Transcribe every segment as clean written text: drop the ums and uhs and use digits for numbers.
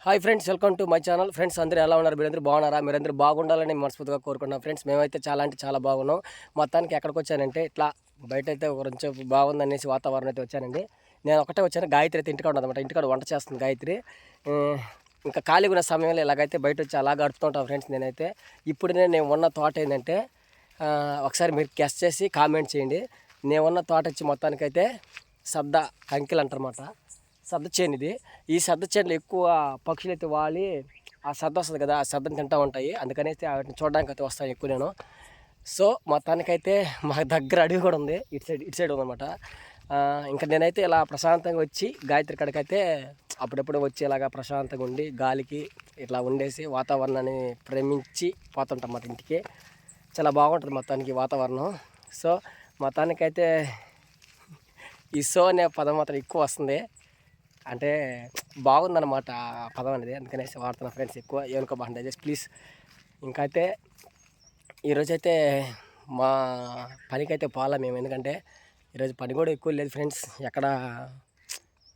Hi friends, welcome to my channel. Friends అందరూ ఎలా ఉన్నారు? మీరందరూ బాగున్నారా? మీరందరూ బాగుండాలని మనస్ఫూర్తిగా కోరుకుంటున్నాం. ఫ్రెండ్స్ మేమైతే చాలా బాగున్నాం. మొత్తానికి ఎక్కడికి వచ్చానంటే ఇట్లా బయట అయితే కొంచెం బాగుందనేసి వాతావరణం అయితే వచ్చానండి. నేను ఒకటే వచ్చాను. గాయత్రి అయితే ఇంటికాడ ఉన్నదన్నమాట. ఇంటికాడ వంట చేస్తుంది గాయత్రి. ఇంకా ఖాళీగా ఉన్న సమయంలో ఇలాగైతే బయట వచ్చి అలా గడుపుతుంటాం ఫ్రెండ్స్. నేనైతే ఇప్పుడు నేను ఉన్న తోట ఏంటంటే ఒకసారి మీరు గెస్ చేసి కామెంట్ చేయండి. నేను ఉన్న తోట వచ్చి మొత్తానికైతే సబ్ద కంకిలు అంటారన్నమాట. సద్ద చేను ఇది. ఈ సద్ద చేనులో ఎక్కువ పక్షులు అయితే వాలి ఆ సద్ద వస్తుంది కదా, ఆ సద్దను తింటూ ఉంటాయి. అందుకనైతే వాటిని చూడడానికి అయితే వస్తాను ఎక్కువ నేను. సో మొత్తానికైతే మా దగ్గర అడవి కూడా ఉంది, ఇటు సైడ్ ఉందన్నమాట. ఇంకా నేనైతే ఇలా ప్రశాంతంగా వచ్చి గాయత్రి కాడికైతే అప్పుడప్పుడు వచ్చి ఇలాగా ప్రశాంతంగా ఉండి గాలికి ఇట్లా ఉండేసి వాతావరణాన్ని ప్రేమించి పోతుంటాం అన్నమాట ఇంటికి. చాలా బాగుంటుంది మొత్తానికి వాతావరణం. సో మొత్తానికైతే ఈ సో అనే పదం మాత్రం ఎక్కువ వస్తుంది, అంటే బాగుందన్నమాట ఆ పదం అనేది, అందుకనేసి వాడుతున్నా ఫ్రెండ్స్. ఎక్కువ ఏమనుకోబాండి దయచేసి ప్లీజ్. ఇంకైతే ఈరోజైతే మా పనికైతే పోలా మేము, ఎందుకంటే ఈరోజు పని కూడా ఎక్కువ లేదు ఫ్రెండ్స్. ఎక్కడ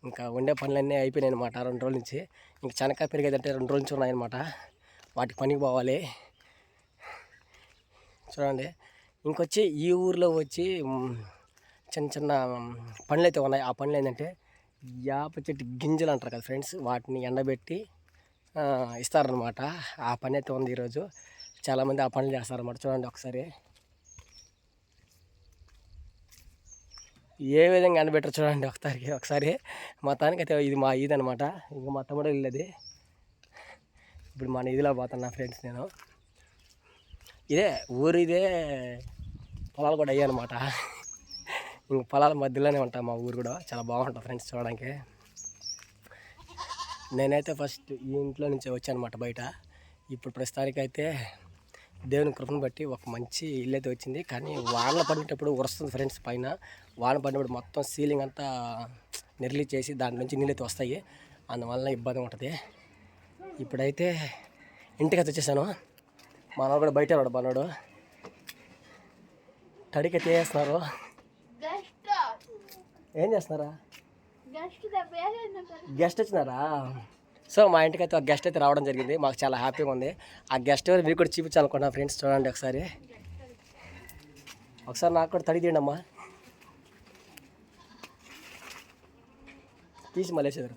ఇంకా ఉండే పనులన్నీ అయిపోయినాయి అనమాట 2 రోజుల నుంచి. ఇంక చెనక్కాయ పెరిగేదంటే 2 రోజుల నుంచి ఉన్నాయన్నమాట. వాటికి పనికి పోవాలి. చూడండి, ఇంకొచ్చి ఈ ఊర్లో వచ్చి చిన్న పనులు అయితే ఉన్నాయి. ఆ పనులు ఏంటంటే యాప చెట్టు గింజలు అంటారు కదా ఫ్రెండ్స్, వాటిని ఎండబెట్టి ఇస్తారనమాట. ఆ పని అయితే ఉంది ఈరోజు. చాలామంది ఆ పనులు చేస్తారన్నమాట. చూడండి ఒకసారి ఏ విధంగా ఎండబెట్టరు చూడండి ఒకసారి. మొత్తానికి అయితే ఇది మా ఈద్ అనమాట. ఇంకా మా తమ్ముడు వెళ్ళేది. ఇప్పుడు మన ఇదిలో పోతున్నా ఫ్రెండ్స్ నేను. ఇదే ఊరు, ఇదే పొలాలు కూడా అయ్యాయన్నమాట. ఇంక పొలాల మధ్యలోనే ఉంటాం. మా ఊరు కూడా చాలా బాగుంటుంది ఫ్రెండ్స్ చూడడానికి. నేనైతే ఫస్ట్ ఈ ఇంట్లో నుంచి వచ్చానమాట బయట. ఇప్పుడు ప్రస్తుతానికైతే దేవుని కృపను బట్టి ఒక మంచి ఇల్లు అయితే వచ్చింది. కానీ వాన పడినప్పుడు వస్తుంది ఫ్రెండ్స్. పైన వాన పడినప్పుడు మొత్తం సీలింగ్ అంతా నిర్లీ చేసి దాని నుంచి నీళ్ళు అయితే వస్తాయి. అందువల్ల ఇబ్బంది ఉంటుంది. ఇప్పుడైతే ఇంటికైతే వచ్చేసాను. మనోడు కూడా బయట ఉన్నాడు. మనోడు తడికైతే వేస్తున్నారు. ఏం చేస్తున్నారా? గెస్ట్ వచ్చినారా? సో మా ఇంటికి అయితే ఒక గెస్ట్ అయితే రావడం జరిగింది. మాకు చాలా హ్యాపీగా ఉంది. ఆ గెస్ట్ ఎవరు మీకు కూడా చూపించాలనుకున్నా ఫ్రెండ్స్. చూడండి ఒకసారి నాకు కూడా తడి తీయండి అమ్మా. తీసి మలేసేదారు.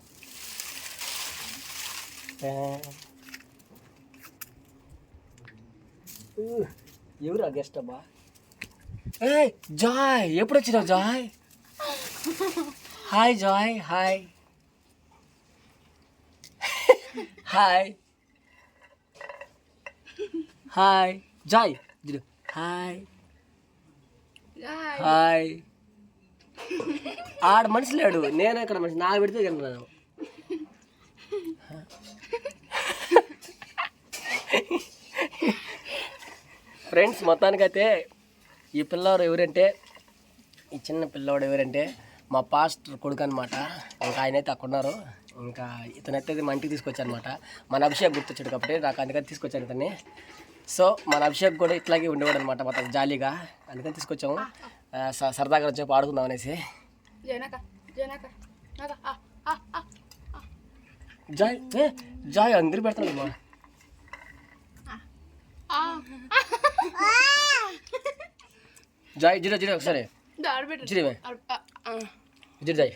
ఎవరు ఆ గెస్ట్ అమ్మా? జాయ్, ఎప్పుడు వచ్చినావు Joy? Hi Joy. Hi hi hi Joy. Hi hi. ఆడ మనిషి లేడు, నేను ఇక్కడ మనిషి. నాకు పెడితే తిన్నాను. ఫ్రెండ్స్ మొత్తానికైతే ఈ పిల్లవాడు ఎవరంటే, ఈ చిన్న పిల్లవాడు ఎవరంటే మా పాస్టర్ కొడుకు అనమాట. ఇంకా ఆయన అయితే అక్కడ ఉన్నారు. ఇంకా ఇతనైతే మా ఇంటికి తీసుకొచ్చానమాట. మన అభిషేక్ గుర్తొచ్చాడు కాబట్టి నాకు అందుకని తీసుకొచ్చాను ఇతన్ని. సో మన అభిషేక్ కూడా ఇట్లాగే ఉండేవాడు అనమాట, మొత్తం జాలీగా. అందుకని తీసుకొచ్చాము. సరదాగా వచ్చేపు ఆడుకుందాం అనేసి. జాయ్ జాయ్ అందరూ పెడతానమ్మా. జాయ్ జిరో ఒకసారి Joy.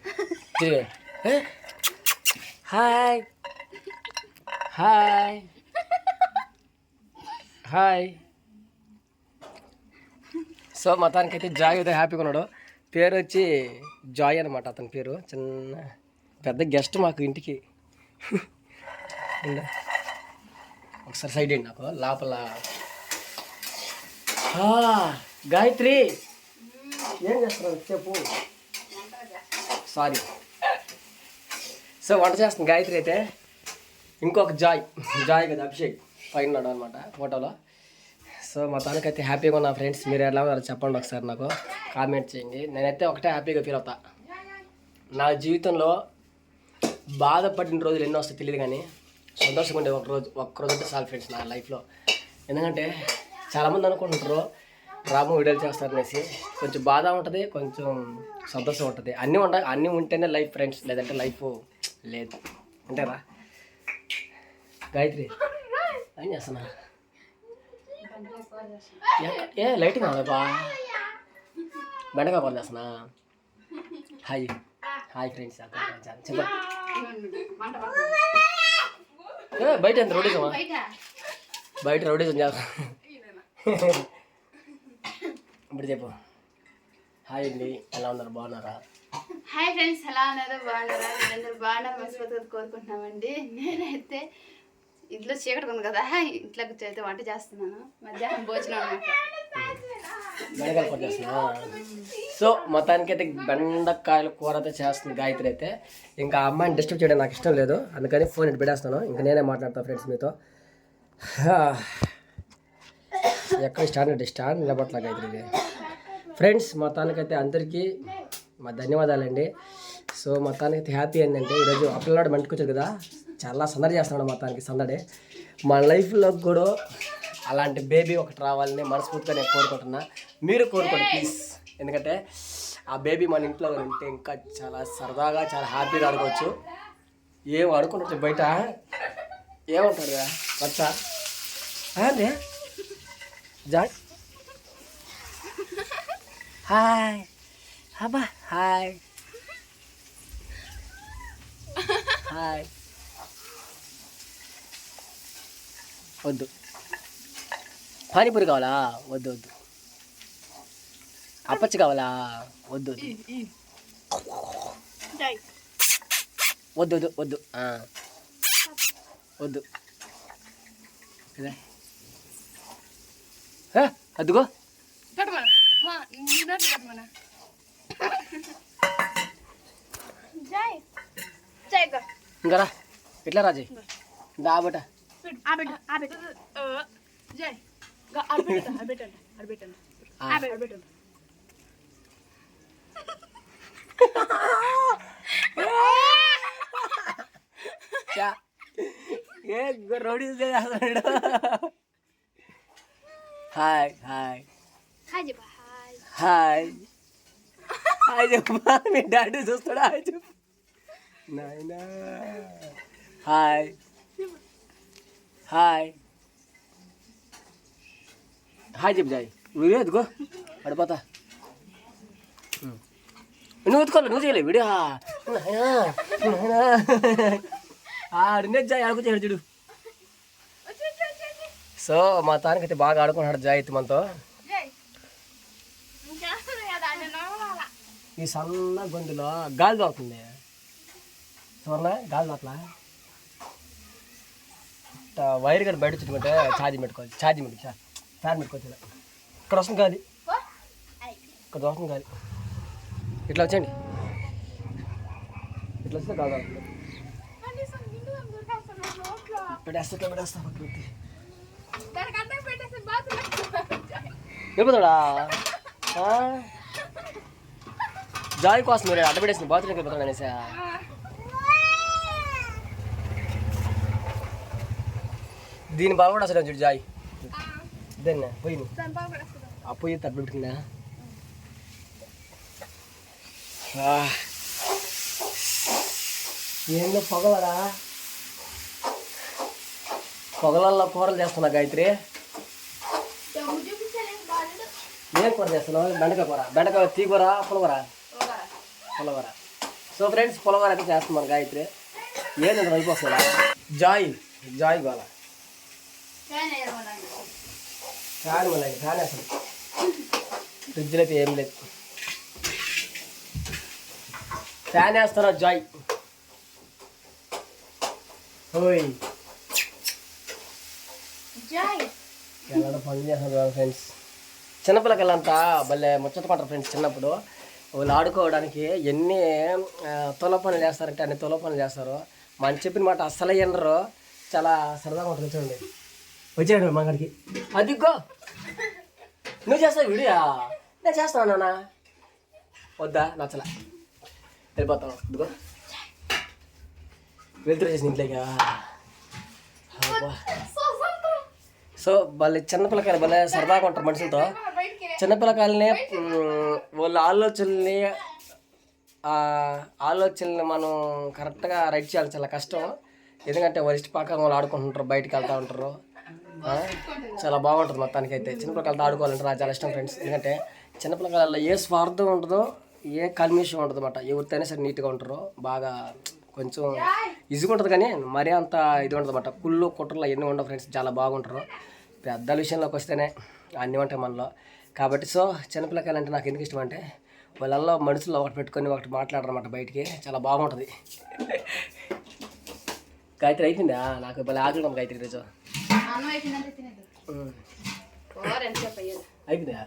Hi hi hi. So మొత్తానికైతే జాయ్ అయితే హ్యాపీగా ఉన్నాడు. పేరు వచ్చి జాయ్ అనమాట అతని పేరు. చిన్న పెద్ద గెస్ట్ మాకు ఇంటికి. ఒకసారి సైడ్ అండి నాకు లోపల. గాయత్రి ఏం చేస్తున్నావు చెప్పు. సారీ. సో వంట చేస్తుంది గాయత్రి అయితే. ఇంకొక జాయ్ కదా అభిషేక్ పైన ఉన్నాడు అనమాట ఫోటోలో. సో మొత్తానికైతే హ్యాపీగా ఉన్నా ఫ్రెండ్స్. మీరు ఎలా ఉన్నారో చెప్పండి ఒకసారి, నాకు కామెంట్ చేయండి. నేనైతే ఒకటే హ్యాపీగా ఫీల్ అవుతా. నా జీవితంలో బాధపడిన రోజులు ఎన్నో వస్తాయి తెలియదు, కానీ సంతోషంగా ఉండే ఒక్కరోజు అంటే చాలు ఫ్రెండ్స్ నా లైఫ్లో. ఎందుకంటే చాలామంది అనుకుంటుంటారు రాము వీడియోలు చేస్తారనేసి. కొంచెం బాధ ఉంటుంది, కొంచెం సంతోషం ఉంటుంది. అన్నీ ఉంటేనే లైఫ్ ఫ్రెండ్స్, లేదంటే లైఫ్ లేదు. అంతేనా? గాయత్రి ఏం చేస్తున్నా? ఏ లైటింగ్ అవ్వలే బా, బెండకాయ కూర చేస్తున్నా. హాయ్ హాయ్ ఫ్రెండ్స్, చెప్పండి. బయట ఎంత రౌడీజమా? బయట రౌడీజం చేస్తా. ఇప్పుడు చెప్పు. హాయ్ అండి, ఎలా ఉన్నారు? బాగున్నారా? హాయ్ ఫ్రెండ్స్, ఎలా ఉన్నారు? బాగున్నారా? మీరందరూ బాగున్నారు మనస్ఫూర్తిగా కోరుకుంటున్నామండి. నేనైతే ఇంట్లో చీకటి ఉంది కదా, ఇంట్లో కూర్చొని వంట చేస్తున్నాను. మధ్యాహ్నం భోజనం అనమాట. బెండకాయల కూర చేస్తున్నా. సో మొత్తానికి అయితే బెండకాయల కూర అయితే చేస్తుంది గాయత్రి అయితే. ఇంకా అమ్మాయిని డిస్టర్బ్ చేయడం నాకు ఇష్టం లేదు, అందుకని ఫోన్ ఇటు పెట్టేస్తాను. ఇంకా నేనే మాట్లాడతాను ఫ్రెండ్స్ మీతో. ఎక్కడ స్టాండ్ నిలబట్లా గాయత్రి ఫ్రెండ్స్. మొత్తానికైతే అందరికీ మా ధన్యవాదాలండి. సో మొత్తానికి హ్యాపీ ఏంటంటే ఈరోజు అప్పలనాడు మంటికి వచ్చారు కదా, చాలా సందడి చేస్తున్నాడు. మొత్తానికి సందడి మన లైఫ్లో కూడా అలాంటి బేబీ ఒకటి రావాలని మనస్ఫూర్తిగా నేను కోరుకుంటున్నా. మీరు కోరుకోండి ప్లీజ్. ఎందుకంటే ఆ బేబీ మన ఇంట్లో ఉంటే ఇంకా చాలా సరదాగా, చాలా హ్యాపీగా ఆడుకోవచ్చు. ఏం ఆడుకుంటుంది బయట, ఏమంటారు వచ్చా అదే జాయ్. హాయ్ అబ్బా, హాయ్ హాయ్. వద్దు, పానీపూరి కావాలా? వద్దు వద్దు. అప్పచ్చి కావాలా? వద్దు వద్దు వద్దు వద్దు వద్దు వద్దు. అద్దుగో ఇంకా రా, ఇట్లా రాజీ దాబట. హాయ్ హాయ్ హాయ్ హాయ్ చెప్పు. మీ డాడీ చూస్తాడా? హాయ్ చెప్పు నాయనా. హాయ్ హాయ్ హాయ్ చెప్పు జాయ్. వీడియో ఎదుకో పడిపోతా. నువ్వు ఎత్తుకోవాలి, నువ్వు చేయలేవు వీడియో. ఆడినే జాయ్ ఆడుకొచ్చాడు చూడు. సో మొత్తానికి అయితే బాగా ఆడుకున్నాడు జాయ్ అయితే మనతో. ఈ సన్న గొంతులో గాలి దొరుకుతుంది చూడనా, గాలి దొరకలా. వైర్ గడ్డ బయట చుట్టుకుంటే ఛార్జింగ్ పెట్టుకోవచ్చు. ఛార్జింగ్ పెట్టి ఫ్యాన్ పెట్టుకోవచ్చు. ఇక్కడ వస్తుంది గాలి, ఇక్కడ వస్తుంది గాలి. ఇట్లా వచ్చండి, ఇట్లా వస్తే గాలి దొరుకుతుంది. పెట్టేస్తా వెళ్ళిపోతాడా? జాయ్ కోసం మీరు అడ్డ పెట్టేసింది బాత్రూమ్కి వెళ్ళిపోతాడు అనేసా. దీని బాగా కూడా అసలు చూడు జాయ్. ఇదన్నా పోయి ఆ పొయ్యి తప్ప పెట్టుకున్నా. ఏందో పొగలరా, పొగలల్లో కూరలు చేస్తున్నా గాయత్రి. ఏం కూర చేస్తున్నావు? బెండకాయ కూర. బెండకాయ తీగూర, పులగూర. సో ఫ్రెండ్స్, పులగూర అయితే చేస్తున్నాను గాయత్రి. ఏంది అయిపోతుందా? జాయ్ గోల ఫ్యాన్ మళ్ళీ ఫ్యాన్ అసలు ఫ్రిడ్జ్లో అయితే ఏం లేదు. ఫ్యాన్ వేస్తారా జాయ్? ఓయ్ ఎలా పనులు చేస్తున్నారు ఫ్రెండ్స్. చిన్నపిల్లకల్లంతా భలే ముచ్చట పడతారు ఫ్రెండ్స్. చిన్నప్పుడు వాళ్ళు ఆడుకోవడానికి ఎన్ని తొల పనులు చేస్తారంటే అన్ని తొల పనులు చేస్తారు. మనం చెప్పిన మాట అస్సలు వినరు. చాలా సరదాగా ఉంటుంది. చూడండి వచ్చాడు మంగడికి. అదిగో నువ్వు చేస్తావు వీడియో, నేను చేస్తాను నాన్న. వద్దా? నచ్చలా, వెళ్ళిపోతావు. ఇదిగో వెళ్తురు చేసిన ఇంట్లోకి. సో వాళ్ళ చిన్నపిల్లకాయలు భలే సరదాగా ఉంటారు మనుషులతో. చిన్నపిల్లకాయలని వాళ్ళ ఆలోచనల్ని మనం కరెక్ట్గా రైట్ చేయాలి, చాలా కష్టం. ఎందుకంటే వరిష్టి పాకం వాళ్ళు ఆడుకుంటుంటారు, బయటికి వెళ్తూ ఉంటారు. చాలా బాగుంటుంది మొత్తానికి అయితే. చిన్నపిల్లకాయలతో ఆడుకోవాలంటే నాకు చాలా ఇష్టం ఫ్రెండ్స్. ఎందుకంటే చిన్నపిల్లకాయలలో ఏ స్వార్థం ఉండదు, ఏ కల్మిషం ఉండదు అనమాట. ఎవరితోనే సరే నీట్గా ఉంటారు, బాగా కొంచెం ఈజీగా ఉంటుంది. కానీ మరీ అంత ఇది ఉండదు అనమాట. కుళ్ళు కుట్రలు ఎన్ని ఉండవు ఫ్రెండ్స్, చాలా బాగుంటారు. పెద్దల విషయంలోకి వస్తేనే అన్నీ ఉంటాయి మనలో. కాబట్టి సో చిన్నపిల్లకాయలు అంటే నాకు ఎందుకు ఇష్టం అంటే వాళ్ళల్లో మనుషుల్లో ఒకటి పెట్టుకొని ఒకటి మాట్లాడరన్నమాట బయటికి. చాలా బాగుంటుంది. గాయత్రి అయిపోయిందా? నాకు భలే ఆకలి ఉంది గాయత్రి ఈరోజు. అయిపోయిందా?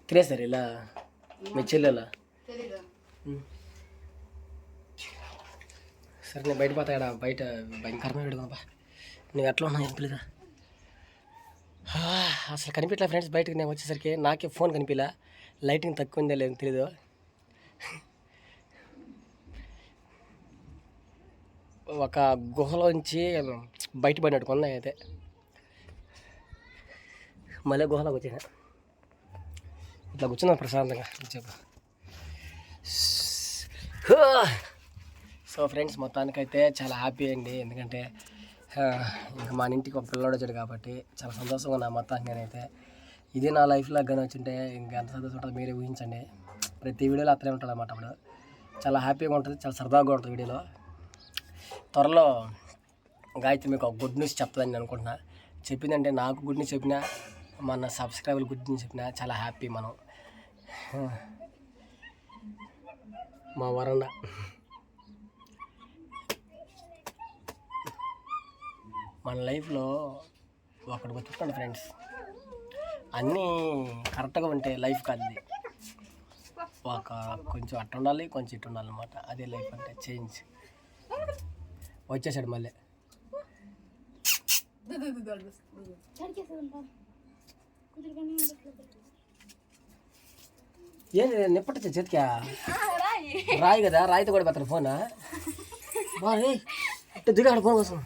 తినేస్తారు ఇలా మీ చెల్లెలా? సరే నేను బయట పోతా. ఇక్కడ బయట భయంకరమైన పెడుకున్నాబా. నువ్వు ఎట్లా ఉన్నావు ఎంపలేదా? అసలు కనిపించలే ఫ్రెండ్స్. బయటకు నేను వచ్చేసరికి నాకే ఫోన్ కనిపించలే. లైటింగ్ తక్కువ ఉందా లేదని తెలీదు. ఒక గుహలోంచి బయటపడినట్టు కొన్నాయి అయితే. మళ్ళీ గుహలోకి వచ్చాను. ఇట్లా కూర్చున్నాను ప్రశాంతంగా చెప్పు. సో ఫ్రెండ్స్ మొత్తానికైతే చాలా హ్యాపీ అండి. ఎందుకంటే ఇంకా మన ఇంటికి ఒక పిల్లడు వచ్చాడు కాబట్టి చాలా సంతోషంగా ఉన్నా మొత్తానికి. నేనైతే ఇది నా లైఫ్లో కానీ వచ్చింటే ఇంకా ఎంత సంతోషం ఉంటుందో మీరే ఊహించండి. ప్రతి వీడియోలో అట్లే ఉంటుంది అన్నమాట. అప్పుడు చాలా హ్యాపీగా ఉంటుంది, చాలా సరదాగా ఉంటుంది వీడియోలో. త్వరలో గాయత్రి మీకు ఒక గుడ్ న్యూస్ చెప్తుందని నేను అనుకుంటున్నా. చెప్పిందంటే నాకు గుడ్ న్యూస్ చెప్పినా, మన సబ్స్క్రైబర్లు గుడ్ న్యూస్ చెప్పినా చాలా హ్యాపీ మనం. మా వరండా మన లైఫ్లో ఒకటి గుర్తుండి ఫ్రెండ్స్, అన్నీ కరెక్ట్గా ఉంటే లైఫ్ కాదు. ఒక కొంచెం అట్టు ఉండాలి, కొంచెం ఇటు ఉండాలి అనమాట. అదే లైఫ్ అంటే. చేంజ్ వచ్చేసాడు మళ్ళీ. ఏంది నిప్పట్టచ్చా చేతికా? రాయి కదా, రాయితో కూడా పెడతారు ఫోన్. బాగా ఇట్టు దిగాడు ఫోన్ కోసం.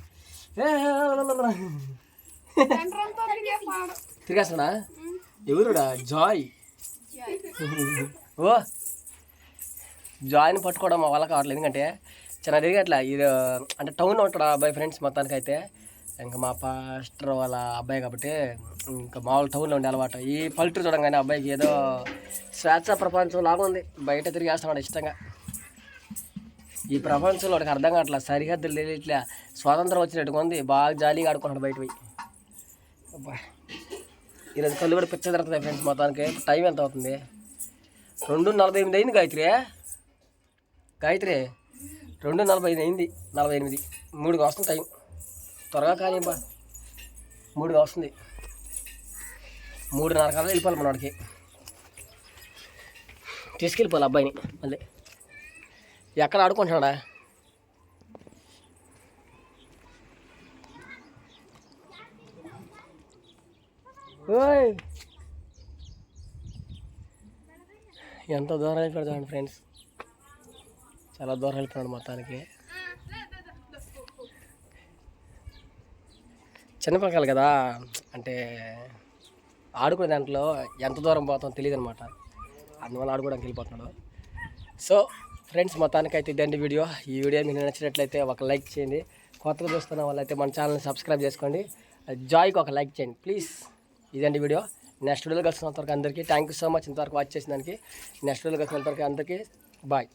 తిరిగేస్తాడా? ఎవరుడా? జాయ్. ఓ జాయ్ని పట్టుకోవడం మా వాళ్ళకి కావట్లేదు. ఎందుకంటే చిన్న తిరిగట్లా. ఇది అంటే టౌన్లో ఉంటాడు ఆ అబ్బాయి ఫ్రెండ్స్. మొత్తానికి అయితే ఇంకా మా పాస్టర్ వాళ్ళ అబ్బాయి కాబట్టి ఇంకా మామూలు టౌన్లో ఉండే అలవాటు. ఈ పల్లెటూరు చూడంగానే అబ్బాయికి ఏదో స్వేచ్ఛ ప్రపంచం లాగా ఉంది. బయట తిరిగేస్తున్నాడు ఇష్టంగా. ఈ ప్రపంచంలో వాడికి అర్థం కావట్లేదు, సరిహద్దులు తెలియట్లే, స్వాతంత్రం వచ్చినట్టుగా ఉంది. బాగా జాలీగా ఆడుకున్నాడు బయట పోయి. అబ్బా ఈరోజు కళ్ళు కూడా పిచ్చ తిరుగుతుంది ఫ్రెండ్స్. మొత్తానికి టైం ఎంత అవుతుంది? 2:48 అయింది గాయత్రి. గాయత్రి 2:45 అయింది. 48 3కి వస్తుంది టైం. త్వరగా కానీ బా 3కి వస్తుంది. 3:30 కల్లా వెళ్ళిపోవాలి మన వాడికి. తీసుకెళ్ళిపోవాలి అబ్బాయిని. మళ్ళీ ఎక్కడ ఆడుకుంటున్నాడా? ఓయ్ ఎంత దూరం వెళ్ళిపోయాడు ఫ్రెండ్స్. చాలా దూరం వెళ్ళిపోయాడు మొత్తానికి. చిన్నపిల్లకాయలు కదా, అంటే ఆడుకునే దాంట్లో ఎంత దూరం పోతామో తెలియదు అనమాట. అందువల్ల ఆడుకోవడానికి వెళ్ళిపోతున్నాడు. సో ఫ్రెండ్స్ మొత్తానికైతే ఇదండి వీడియో. ఈ వీడియో మీకు నచ్చినట్లయితే ఒక లైక్ చేయండి. కొత్తగా చూస్తున్న వాళ్ళైతే మన ఛానల్ని సబ్స్క్రైబ్ చేసుకోండి. జాయ్కి ఒక లైక్ చేయండి ప్లీజ్. ఇదండి వీడియో. నెక్స్ట్ వీడియోలో కలిసినంతవరకు అందరికీ థ్యాంక్ యూ సో మచ్. ఇంతవరకు వాచ్ చేసిన దానికి. నెక్స్ట్ వీడియోలో కలిసినంతవరకు అందరికీ బాయ్.